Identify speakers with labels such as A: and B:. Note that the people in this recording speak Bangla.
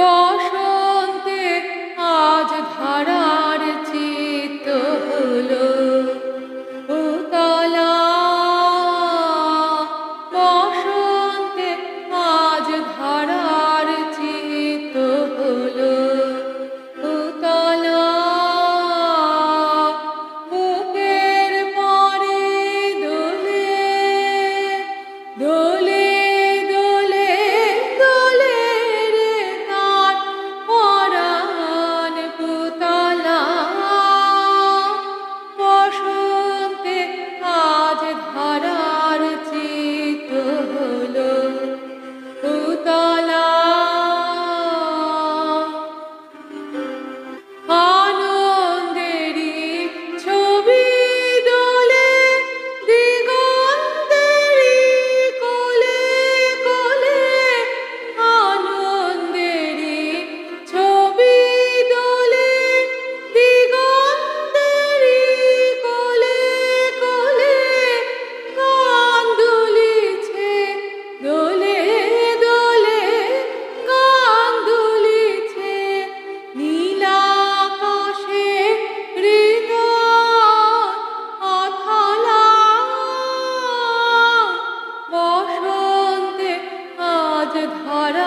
A: বসন্তে আজ ধারার চিত্ত হলো উতলা। বসন্তে আজ ধারার চিত্ত হলো উতলা। বুকের পরে দোলে দোলে দোলে দোলে রে তার পরাণ পুতলা। বসন্তে আজ ধারার চিত্ত হলো উতলা। আনন্দেরই ছবি দোলে দিগন্তেরই কোলে কোলে। আনন্দেরই ছবি দোলে দিগন্তেরই কোলে কোলে। গান দুলিছে দোলে দোলে গান দুলিছে নীলাকাশে হৃদয় অথলা। বসন্তে আজ ধারা